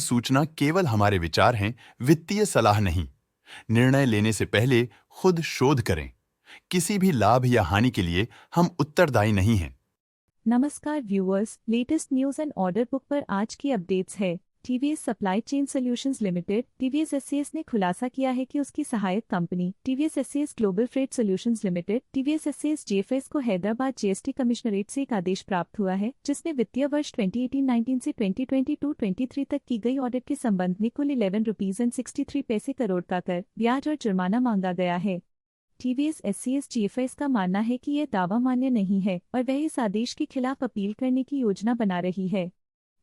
सूचना केवल हमारे विचार हैं, वित्तीय सलाह नहीं। निर्णय लेने से पहले खुद शोध करें। किसी भी लाभ या हानि के लिए हम उत्तरदायी नहीं हैं। नमस्कार viewers, latest news and order book पर आज की अपडेट्स है। TVS supply chain solutions limited TVS SCS ने खुलासा किया है कि उसकी सहायक company TVS SCS global freight solutions limited TVS SCS GFS को हैदराबाद जीएसटी कमिश्नरेट से एक आदेश प्राप्त हुआ है, जिसमें वित्तीय वर्ष 2018-19 से 2022-23 तक की गई ऑडिट के संबंध में कुल ₹11.63 करोड़ का कर, ब्याज और जुर्माना मांगा गया है। टीवीएस एससीएस जीएफएस का मानना है कि यह दावा मान्य नहीं है और वह इस आदेश के खिलाफ अपील करने की योजना बना रही है।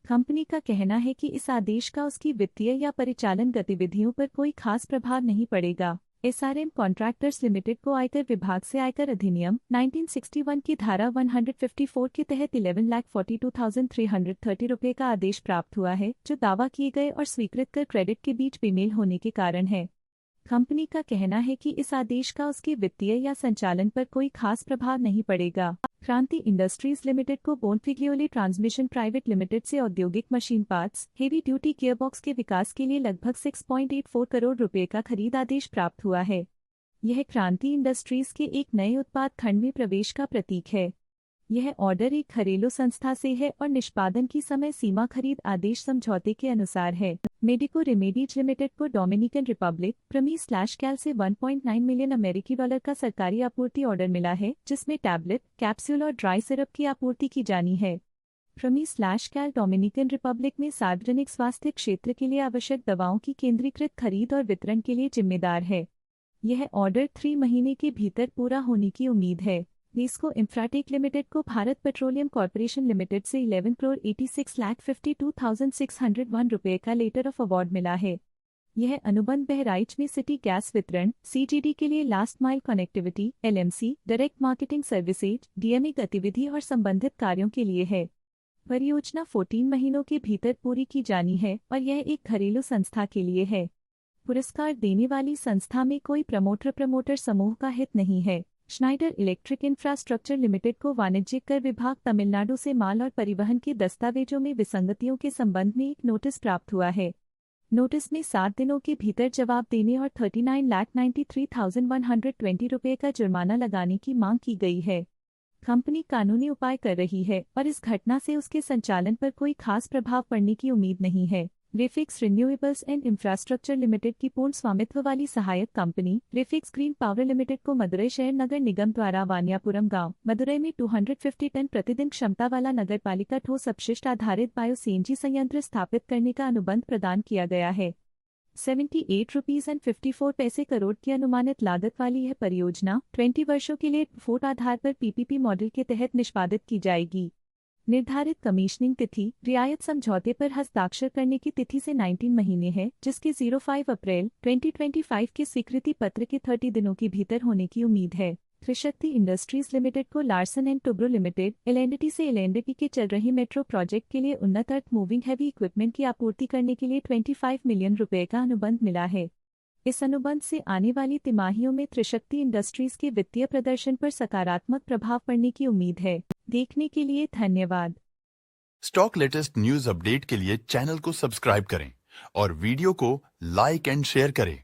कंपनी का कहना है कि इस आदेश का उसकी वित्तीय या परिचालन गतिविधियों पर कोई खास प्रभाव नहीं पड़ेगा। एसआरएम कॉन्ट्रैक्टर्स लिमिटेड को आयकर विभाग से आयकर अधिनियम 1961 की धारा 154 के तहत 11,42,330 रुपये का आदेश प्राप्त हुआ है, जो दावा किए गए और स्वीकृत कर क्रेडिट के बीच बेमेल होने के कारण है। कंपनी का कहना है कि इस आदेश का उसके वित्तीय या संचालन पर कोई खास प्रभाव नहीं पड़ेगा। क्रांति इंडस्ट्रीज लिमिटेड को बोनफिग्लियोली ट्रांसमिशन प्राइवेट लिमिटेड से औद्योगिक machine parts, heavy duty gearbox के विकास के लिए लगभग 6.84 करोड़ रुपए का खरीद आदेश प्राप्त हुआ है। यह क्रांति इंडस्ट्रीज के एक नए उत्पाद खंड में प्रवेश का प्रतीक है। यह ऑर्डर एक घरेलू संस्था से है और निष्पादन की समय सीमा खरीद आदेश समझौते के अनुसार है। मेडिको रेमेडीज लिमिटेड को डोमिनिकन रिपब्लिक प्रमी/कैल से 1.9 मिलियन अमेरिकी डॉलर का सरकारी आपूर्ति ऑर्डर मिला है, जिसमें टैबलेट, कैप्सूल और ड्राई सिरप की आपूर्ति की जानी है। प्रमी/कैल डोमिनिकन रिपब्लिक में सार्वजनिक स्वास्थ्य क्षेत्र के लिए आवश्यक दवाओं की केंद्रीकृत खरीद और वितरण के लिए जिम्मेदार है। यह ऑर्डर 3 महीने के भीतर पूरा होने की उम्मीद है। नेस्को इंफ्राटेक लिमिटेड को भारत पेट्रोलियम कॉर्पोरेशन लिमिटेड से 11,86,52,601 रुपये का लेटर ऑफ अवार्ड मिला है। यह अनुबंध बहराइच में सिटी गैस वितरण (सीजीडी) के लिए last mile connectivity (LMC), direct marketing services (DMA) गतिविधि और संबंधित कार्यों के लिए है। परियोजना 14 महीनों के भीतर पूरी की जानी है और यह एक घरेलू संस्था के लिए है। पुरस्कार देने वाली संस्था में कोई प्रमोटर समूह का हित नहीं है। श्नाइडर इलेक्ट्रिक इंफ्रास्ट्रक्चर लिमिटेड को वाणिज्यिक कर विभाग तमिलनाडु से माल और परिवहन के दस्तावेजों में विसंगतियों के संबंध में एक नोटिस प्राप्त हुआ है। नोटिस में 7 दिनों के भीतर जवाब देने और 39,93,120 रुपये का जुर्माना लगाने की मांग की गई है। कंपनी कानूनी उपाय कर रही है और इस घटना से उसके संचालन पर कोई खास प्रभाव पड़ने की उम्मीद नहीं है। रेफिक्स रिन्यूएबल्स एंड इंफ्रास्ट्रक्चर लिमिटेड की पूर्ण स्वामित्व वाली सहायक कंपनी रेफिक्स ग्रीन पावर लिमिटेड को मदुरई शहर नगर निगम द्वारा वानियापुरम गांव, मदुरई में 250 टन प्रतिदिन क्षमता वाला नगरपालिका ठोस अपशिष्ट आधारित बायो सीएनजी संयंत्र स्थापित करने का अनुबंध प्रदान किया गया है। 78.54 करोड़ की अनुमानित लागत वाली यह परियोजना 20 वर्षों के लिए फोट आधार पर पीपीपी मॉडल के तहत निष्पादित की जाएगी। निर्धारित कमीशनिंग तिथि रियायत समझौते पर हस्ताक्षर करने की तिथि से 19 महीने है, जिसके 05 अप्रैल 2025 के स्वीकृति पत्र के 30 दिनों के भीतर होने की उम्मीद है। त्रिशक्ति इंडस्ट्रीज लिमिटेड को Larsen and Toubro limited L and T से एलएंडटी के चल रही मेट्रो प्रोजेक्ट के लिए उन्नत अर्थ मूविंग हैवी इक्विपमेंट की आपूर्ति करने के लिए 25 मिलियन रुपये का अनुबंध मिला है। इस अनुबंध से आने वाली तिमाहियों में त्रिशक्ति इंडस्ट्रीज के वित्तीय प्रदर्शन पर सकारात्मक प्रभाव पड़ने की उम्मीद है। देखने के लिए धन्यवाद। स्टॉक लेटेस्ट न्यूज अपडेट के लिए चैनल को सब्सक्राइब करें और वीडियो को लाइक एंड शेयर करें।